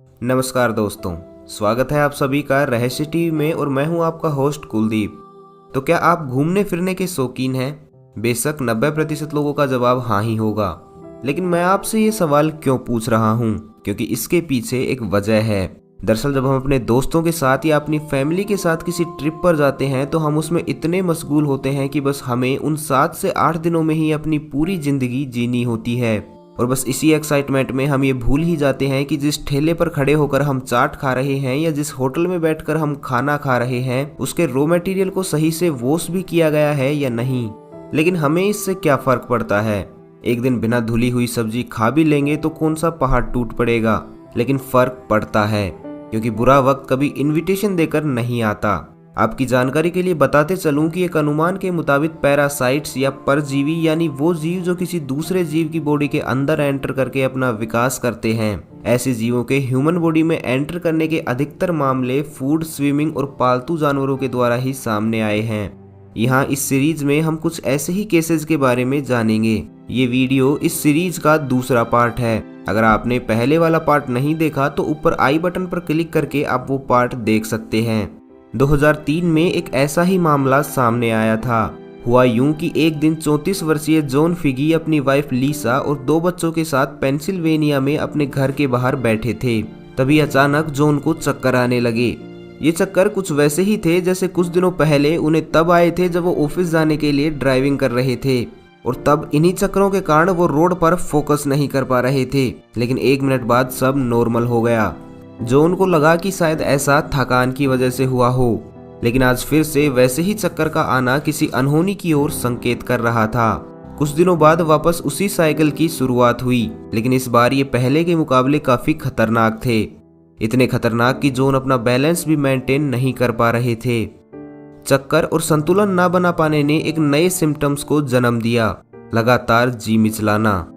नमस्कार दोस्तों, स्वागत है आप सभी का रहस्य टीवी में और मैं हूं आपका होस्ट कुलदीप। तो क्या आप घूमने फिरने के शौकीन हैं? बेशक 90% लोगों का जवाब हाँ ही होगा। लेकिन मैं आपसे ये सवाल क्यों पूछ रहा हूँ? क्योंकि इसके पीछे एक वजह है। दरअसल जब हम अपने दोस्तों के साथ या अपनी फैमिली के साथ किसी ट्रिप पर जाते हैं तो हम उसमें इतने मशगूल होते हैं कि बस हमें उन 7 से 8 दिनों में ही अपनी पूरी जिंदगी जीनी होती है। और बस इसी एक्साइटमेंट में हम ये भूल ही जाते हैं कि जिस ठेले पर खड़े होकर हम चाट खा रहे हैं या जिस होटल में बैठकर हम खाना खा रहे हैं उसके रॉ मटेरियल को सही से वॉश भी किया गया है या नहीं। लेकिन हमें इससे क्या फर्क पड़ता है? एक दिन बिना धुली हुई सब्जी खा भी लेंगे तो कौन सा पहाड़ टूट पड़ेगा। लेकिन फर्क पड़ता है, क्योंकि बुरा वक्त कभी इन्विटेशन देकर नहीं आता। आपकी जानकारी के लिए बताते चलूं कि एक अनुमान के मुताबिक पैरासाइट्स या परजीवी यानी वो जीव जो किसी दूसरे जीव की बॉडी के अंदर एंटर करके अपना विकास करते हैं, ऐसे जीवों के ह्यूमन बॉडी में एंटर करने के अधिकतर मामले फूड, स्विमिंग और पालतू जानवरों के द्वारा ही सामने आए हैं। यहाँ इस सीरीज में हम कुछ ऐसे ही केसेस के बारे में जानेंगे। ये वीडियो इस सीरीज का दूसरा पार्ट है। अगर आपने पहले वाला पार्ट नहीं देखा तो ऊपर आई बटन पर क्लिक करके आप वो पार्ट देख सकते हैं। 2003 में एक ऐसा ही मामला सामने आया था। हुआ यूं कि एक दिन 34 वर्षीय जॉन फिगी अपनी वाइफ लीसा और 2 बच्चों के साथ पेंसिल्वेनिया में अपने घर के बाहर बैठे थे। तभी अचानक जॉन को चक्कर आने लगे। ये चक्कर कुछ वैसे ही थे जैसे कुछ दिनों पहले उन्हें तब आए थे जब वो ऑफिस जाने के लिए ड्राइविंग कर रहे थे, और तब इन्हीं चक्करों के कारण वो रोड पर फोकस नहीं कर पा रहे थे। लेकिन 1 मिनट बाद सब नॉर्मल हो गया। जॉन को लगा कि शायद ऐसा थकान की वजह से हुआ हो, लेकिन आज फिर से वैसे ही चक्कर का आना किसी अनहोनी की ओर संकेत कर रहा था। कुछ दिनों बाद वापस उसी साइकिल की शुरुआत हुई, लेकिन इस बार ये पहले के मुकाबले काफी खतरनाक थे। इतने खतरनाक कि जॉन अपना बैलेंस भी मेंटेन नहीं कर पा रहे थे। चक्कर और संतुलन ना बना पाने ने एक नए सिम्टम्स को जन्म दिया, लगातार जी मिचलाना।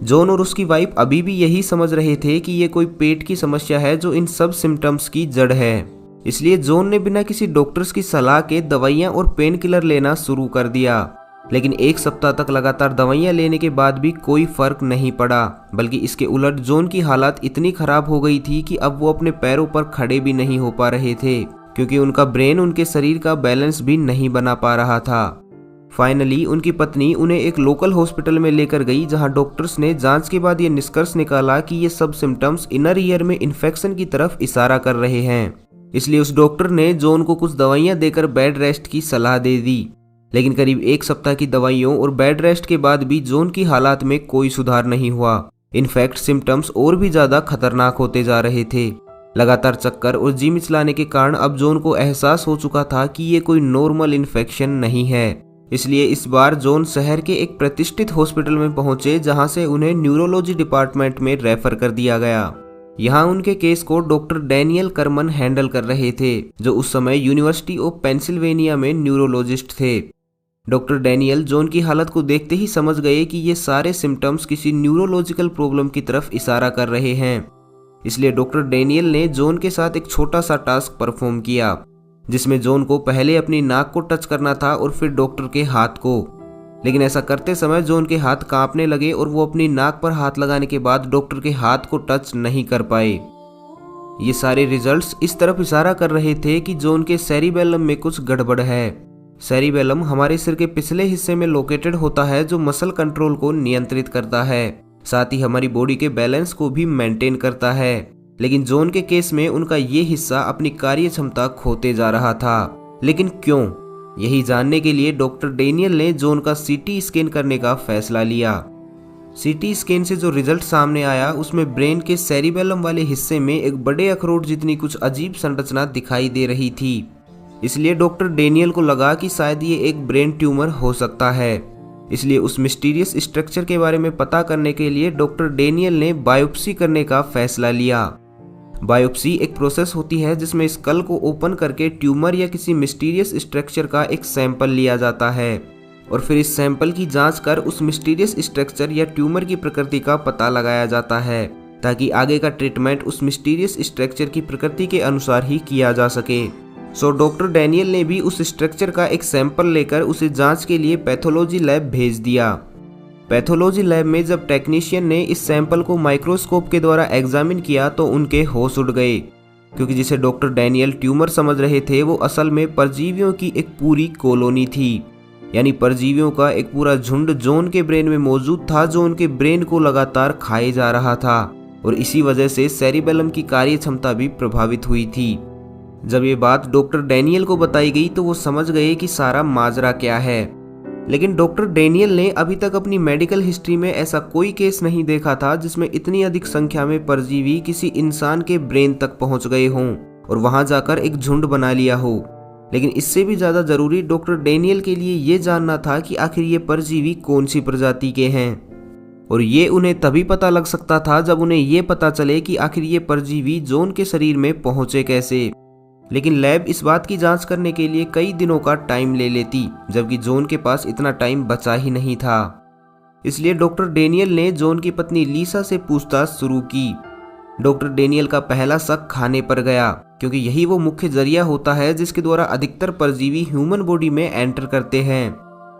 जॉन और उसकी वाइफ अभी भी यही समझ रहे थे कि ये कोई पेट की समस्या है जो इन सब सिम्टम्स की जड़ है। इसलिए जॉन ने बिना किसी डॉक्टर्स की सलाह के दवाइयां और पेन किलर लेना शुरू कर दिया। लेकिन 1 सप्ताह तक लगातार दवाइयां लेने के बाद भी कोई फर्क नहीं पड़ा, बल्कि इसके उलट जॉन की हालत इतनी खराब हो गई थी कि अब वो अपने पैरों पर खड़े भी नहीं हो पा रहे थे, क्योंकि उनका ब्रेन उनके शरीर का बैलेंस भी नहीं बना पा रहा था। फाइनली उनकी पत्नी उन्हें एक लोकल हॉस्पिटल में लेकर गई, जहां डॉक्टर्स ने जांच के बाद ये निष्कर्ष निकाला कि ये सब सिम्टम्स इनर ईयर में इन्फेक्शन की तरफ इशारा कर रहे हैं। इसलिए उस डॉक्टर ने जॉन को कुछ दवाइयां देकर बेड रेस्ट की सलाह दे दी। लेकिन करीब 1 सप्ताह की दवाइयों और बेड रेस्ट के बाद भी जॉन की हालात में कोई सुधार नहीं हुआ। इनफैक्ट सिम्टम्स और भी ज्यादा खतरनाक होते जा रहे थे। लगातार चक्कर और जी मिचलाने के कारण अब जॉन को एहसास हो चुका था कि ये कोई नॉर्मल इन्फेक्शन नहीं है। इसलिए इस बार जॉन शहर के एक प्रतिष्ठित हॉस्पिटल में पहुंचे, जहां से उन्हें न्यूरोलॉजी डिपार्टमेंट में रेफर कर दिया गया। यहां उनके केस को डॉक्टर डैनियल करमन हैंडल कर रहे थे, जो उस समय यूनिवर्सिटी ऑफ पेंसिल्वेनिया में न्यूरोलॉजिस्ट थे। डॉक्टर डैनियल जॉन की हालत को देखते ही समझ गए कि ये सारे सिम्टम्स किसी न्यूरोलॉजिकल प्रॉब्लम की तरफ इशारा कर रहे हैं। इसलिए डॉक्टर डैनियल ने जॉन के साथ एक छोटा सा टास्क परफॉर्म किया, जिसमें जॉन को पहले अपनी नाक को टच करना था और फिर डॉक्टर के हाथ को। लेकिन ऐसा करते समय जॉन के हाथ कांपने लगे और वो अपनी नाक पर हाथ लगाने के बाद डॉक्टर के हाथ को टच नहीं कर पाए। ये सारे रिजल्ट्स इस तरफ इशारा कर रहे थे कि जॉन के सेरिबेलम में कुछ गड़बड़ है। सेरिबेलम हमारे सिर के पिछले हिस्से में लोकेटेड होता है, जो मसल कंट्रोल को नियंत्रित करता है, साथ ही हमारी बॉडी के बैलेंस को भी मेंटेन करता है। लेकिन जॉन के केस में उनका ये हिस्सा अपनी कार्य क्षमता खोते जा रहा था। लेकिन क्यों? यही जानने के लिए डॉक्टर डैनियल ने जॉन का सीटी स्कैन करने का फैसला लिया। सीटी स्कैन से जो रिजल्ट सामने आया उसमें ब्रेन के सेरिबेलम वाले हिस्से में एक बड़े अखरोट जितनी कुछ अजीब संरचना दिखाई दे रही थी। इसलिए डॉक्टर डैनियल को लगा कि शायद ये एक ब्रेन ट्यूमर हो सकता है। इसलिए उस मिस्टीरियस स्ट्रक्चर के बारे में पता करने के लिए डॉक्टर डैनियल ने बायोप्सी करने का फैसला लिया। बायोप्सी एक प्रोसेस होती है जिसमें स्कल को ओपन करके ट्यूमर या किसी मिस्टीरियस स्ट्रक्चर का एक सैंपल लिया जाता है, और फिर इस सैंपल की जांच कर उस मिस्टीरियस स्ट्रक्चर या ट्यूमर की प्रकृति का पता लगाया जाता है, ताकि आगे का ट्रीटमेंट उस मिस्टीरियस स्ट्रक्चर की प्रकृति के अनुसार ही किया जा सके। सो डॉक्टर डैनियल ने भी उस स्ट्रक्चर का एक सैंपल लेकर उसे जांच के लिए पैथोलॉजी लैब भेज दिया। पैथोलॉजी लैब में जब टेक्नीशियन ने इस सैंपल को माइक्रोस्कोप के द्वारा एग्जामिन किया तो उनके होश उड़ गए, क्योंकि जिसे डॉक्टर डैनियल ट्यूमर समझ रहे थे वो असल में परजीवियों की एक पूरी कॉलोनी थी। यानी परजीवियों का एक पूरा झुंड जॉन के ब्रेन में मौजूद था, जो उनके ब्रेन को लगातार खाए जा रहा था और इसी वजह से सेरिबेलम की कार्य क्षमता भी प्रभावित हुई थी। जब ये बात डॉक्टर डैनियल को बताई गई तो वो समझ गए कि सारा माजरा क्या है। लेकिन डॉक्टर डैनियल ने अभी तक अपनी मेडिकल हिस्ट्री में ऐसा कोई केस नहीं देखा था जिसमें इतनी अधिक संख्या में परजीवी किसी इंसान के ब्रेन तक पहुंच गए हों और वहां जाकर एक झुंड बना लिया हो। लेकिन इससे भी ज्यादा जरूरी डॉक्टर डैनियल के लिए ये जानना था कि आखिर ये परजीवी कौन सी प्रजाति के हैं, और ये उन्हें तभी पता लग सकता था जब उन्हें ये पता चले कि आखिर ये परजीवी जॉन के शरीर में पहुंचे कैसे। लेकिन लैब इस बात की जांच करने के लिए कई दिनों का टाइम ले लेती, जबकि जॉन के पास इतना टाइम बचा ही नहीं था। इसलिए डॉक्टर डैनियल ने जॉन की पत्नी लीसा से पूछताछ शुरू की। डॉक्टर डैनियल का पहला शक खाने पर गया, क्योंकि यही वो मुख्य जरिया होता है जिसके द्वारा अधिकतर परजीवी ह्यूमन बॉडी में एंटर करते हैं।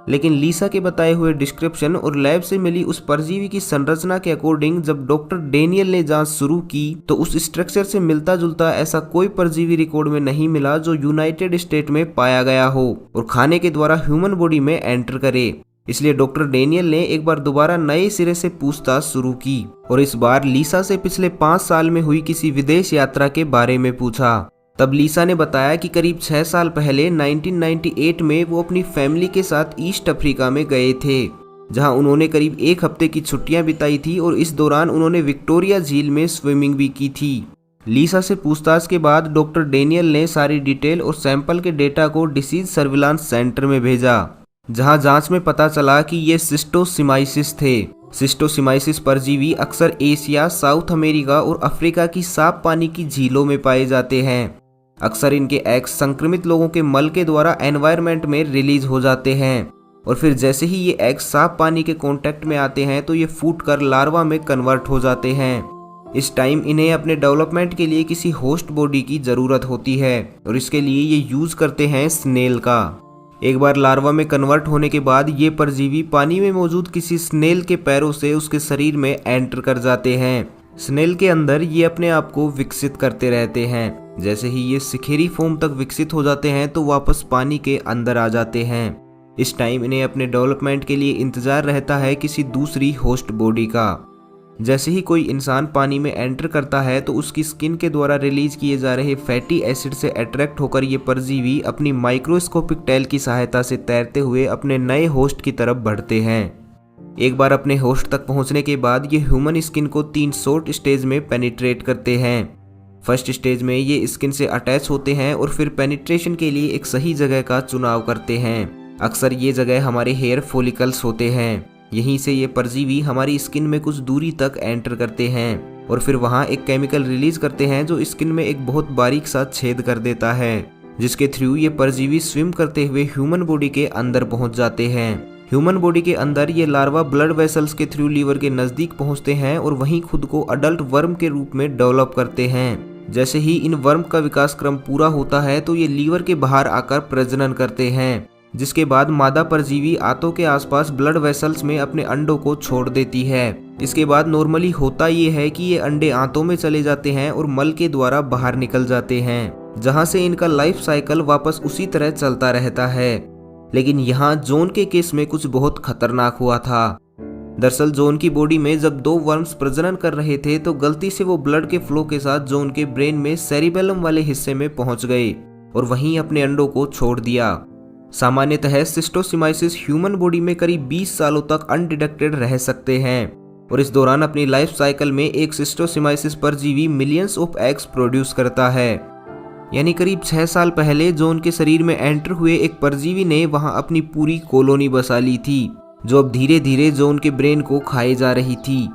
लेकिन लीसा के बताए हुए डिस्क्रिप्शन और लैब से मिली उस परजीवी की संरचना के अकॉर्डिंग जब डॉक्टर डैनियल ने जांच शुरू की तो उस स्ट्रक्चर से मिलता जुलता ऐसा कोई परजीवी रिकॉर्ड में नहीं मिला जो यूनाइटेड स्टेट में पाया गया हो और खाने के द्वारा ह्यूमन बॉडी में एंटर करे। इसलिए डॉक्टर डैनियल ने एक बार दोबारा नए सिरे से पूछताछ शुरू की और इस बार लीसा से पिछले 5 साल में हुई किसी विदेश यात्रा के बारे में पूछा। तब लीसा ने बताया कि करीब 6 साल पहले 1998 में वो अपनी फैमिली के साथ ईस्ट अफ्रीका में गए थे, जहां उन्होंने करीब 1 हफ्ते की छुट्टियां बिताई थी और इस दौरान उन्होंने विक्टोरिया झील में स्विमिंग भी की थी। लीसा से पूछताछ के बाद डॉक्टर डैनियल ने सारी डिटेल और सैंपल के डेटा को डिसीज सर्विलांस सेंटर में भेजा, जहां जांच में पता चला कि ये सिस्टोसिमाइसिस थे। सिस्टोसिमाइसिस परजीवी अक्सर एशिया, साउथ अमेरिका और अफ्रीका की साफ पानी की झीलों में पाए जाते हैं। अक्सर इनके एग्स संक्रमित लोगों के मल के द्वारा एनवायरनमेंट में रिलीज हो जाते हैं और फिर जैसे ही ये एग्स साफ पानी के कांटेक्ट में आते हैं तो ये फूटकर लार्वा में कन्वर्ट हो जाते हैं। इस टाइम इन्हें अपने डेवलपमेंट के लिए किसी होस्ट बॉडी की जरूरत होती है और इसके लिए ये यूज करते हैं स्नेल का। एक बार लार्वा में कन्वर्ट होने के बाद ये परजीवी पानी में मौजूद किसी स्नेल के पैरों से उसके शरीर में एंटर कर जाते हैं। स्नेल के अंदर ये अपने आप को विकसित करते रहते हैं। जैसे ही ये सिखेरी फॉर्म तक विकसित हो जाते हैं तो वापस पानी के अंदर आ जाते हैं। इस टाइम इन्हें अपने डेवलपमेंट के लिए इंतजार रहता है किसी दूसरी होस्ट बॉडी का। जैसे ही कोई इंसान पानी में एंटर करता है तो उसकी स्किन के द्वारा रिलीज किए जा रहे फैटी एसिड से अट्रैक्ट होकर ये परजीवी अपनी माइक्रोस्कोपिक टेल की सहायता से तैरते हुए अपने नए होस्ट की तरफ बढ़ते हैं। एक बार अपने होस्ट तक पहुंचने के बाद ये ह्यूमन स्किन को 3 शॉर्ट स्टेज में पेनिट्रेट करते हैं। फर्स्ट स्टेज में ये स्किन से अटैच होते हैं और फिर पेनिट्रेशन के लिए एक सही जगह का चुनाव करते हैं। अक्सर ये जगह हमारे हेयर फॉलिकल्स होते हैं। यहीं से ये परजीवी हमारी स्किन में कुछ दूरी तक एंटर करते हैं और फिर वहाँ एक केमिकल रिलीज करते हैं जो स्किन में एक बहुत बारीक सा छेद कर देता है, जिसके थ्रू ये परजीवी स्विम करते हुए ह्यूमन बॉडी के अंदर पहुंच जाते हैं। ह्यूमन बॉडी के अंदर ये लार्वा ब्लड वेसल्स के थ्रू लीवर के नजदीक पहुंचते हैं और वहीं खुद को अडल्ट वर्म के रूप में डेवलप करते हैं। जैसे ही इन वर्म का विकास क्रम पूरा होता है तो ये लीवर के बाहर आकर प्रजनन करते हैं, जिसके बाद मादा परजीवी आंतों के आसपास ब्लड वेसल्स में अपने अंडों को छोड़ देती है। इसके बाद नॉर्मली होता ये है कि ये अंडे आंतों में चले जाते हैं और मल के द्वारा बाहर निकल जाते हैं, जहां से इनका लाइफ साइकिल वापस उसी तरह चलता रहता है। लेकिन यहाँ जॉन के केस में कुछ बहुत खतरनाक हुआ था। दरअसल जॉन की बॉडी में जब 2 वर्म्स प्रजनन कर रहे थे तो गलती से वो ब्लड के फ्लो के साथ जॉन के ब्रेन में सेरिबेलम वाले हिस्से में पहुंच गए और वहीं अपने अंडों को छोड़ दिया। सामान्यतः सिस्टोसिमाइसिस ह्यूमन बॉडी में करीब 20 सालों तक अनडिटेक्टेड रह सकते हैं और इस दौरान अपनी लाइफ साइकिल में एक सिस्टोसिमाइसिस परजीवी मिलियंस ऑफ एग्स प्रोड्यूस करता है। यानी करीब 6 साल पहले जॉन के शरीर में एंटर हुए एक परजीवी ने वहां अपनी पूरी कॉलोनी बसा ली थी, जो अब धीरे धीरे जॉन के ब्रेन को खाए जा रही थी।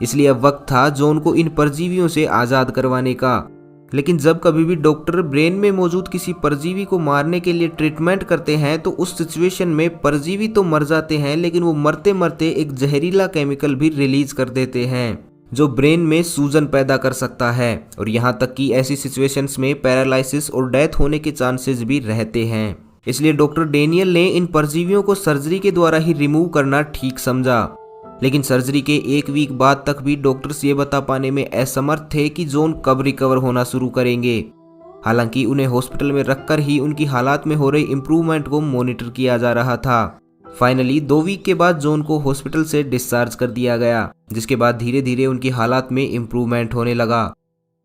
इसलिए अब वक्त था जॉन को इन परजीवियों से आज़ाद करवाने का। लेकिन जब कभी भी डॉक्टर ब्रेन में मौजूद किसी परजीवी को मारने के लिए ट्रीटमेंट करते हैं तो उस सिचुएशन में परजीवी तो मर जाते हैं, लेकिन वो मरते मरते एक जहरीला केमिकल भी रिलीज कर देते हैं जो ब्रेन में सूजन पैदा कर सकता है और यहाँ तक कि ऐसी सिचुएशंस में पैरालिसिस और डेथ होने के चांसेस भी रहते हैं। इसलिए डॉक्टर डैनियल ने इन परजीवियों को सर्जरी के द्वारा ही रिमूव करना ठीक समझा। लेकिन सर्जरी के 1 वीक बाद तक भी डॉक्टर्स ये बता पाने में असमर्थ थे कि जॉन कब रिकवर होना शुरू करेंगे। हालांकि उन्हें हॉस्पिटल में रखकर ही उनकी हालात में हो रही इम्प्रूवमेंट को मॉनिटर किया जा रहा था। फाइनली 2 वीक के बाद जॉन को हॉस्पिटल से डिस्चार्ज कर दिया गया, जिसके बाद धीरे धीरे उनकी हालात में इम्प्रूवमेंट होने लगा।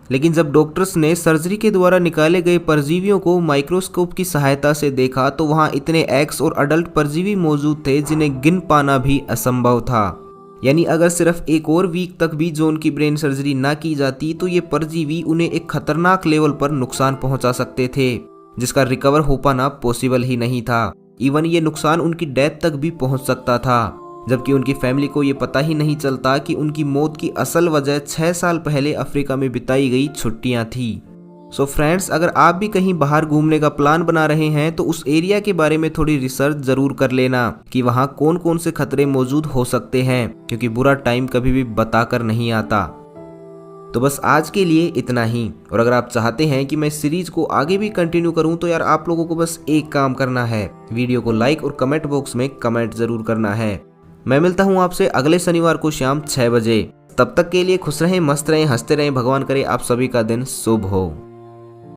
लेकिन जब डॉक्टर्स ने सर्जरी के द्वारा निकाले गए परजीवियों को माइक्रोस्कोप की सहायता से देखा तो वहां इतने एक्स और अडल्ट परजीवी मौजूद थे जिन्हें गिन पाना भी असंभव था। यानी अगर सिर्फ 1 और वीक तक भी जॉन की ब्रेन सर्जरी ना की जाती तो ये परजीवी उन्हें एक खतरनाक लेवल पर नुकसान पहुंचा सकते थे, जिसका रिकवर हो पाना पॉसिबल ही नहीं था। इवन ये नुकसान उनकी डेथ तक भी पहुंच सकता था, जबकि उनकी फैमिली को ये पता ही नहीं चलता कि उनकी मौत की असल वजह 6 साल पहले अफ्रीका में बिताई गई छुट्टियां थी। सो फ्रेंड्स, अगर आप भी कहीं बाहर घूमने का प्लान बना रहे हैं तो उस एरिया के बारे में थोड़ी रिसर्च जरूर कर लेना कि वहां कौन कौन से खतरे मौजूद हो सकते हैं, क्योंकि बुरा टाइम कभी भी बताकर नहीं आता। तो बस आज के लिए इतना ही। और अगर आप चाहते हैं कि मैं इस सीरीज को आगे भी कंटिन्यू करूं तो यार आप लोगों को बस एक काम करना है, वीडियो को लाइक और कमेंट बॉक्स में कमेंट जरूर करना है। मैं मिलता हूं आपसे अगले शनिवार को शाम 6 बजे। तब तक के लिए खुश रहें, मस्त रहें, हंसते रहें। भगवान करे आप सभी का दिन शुभ हो।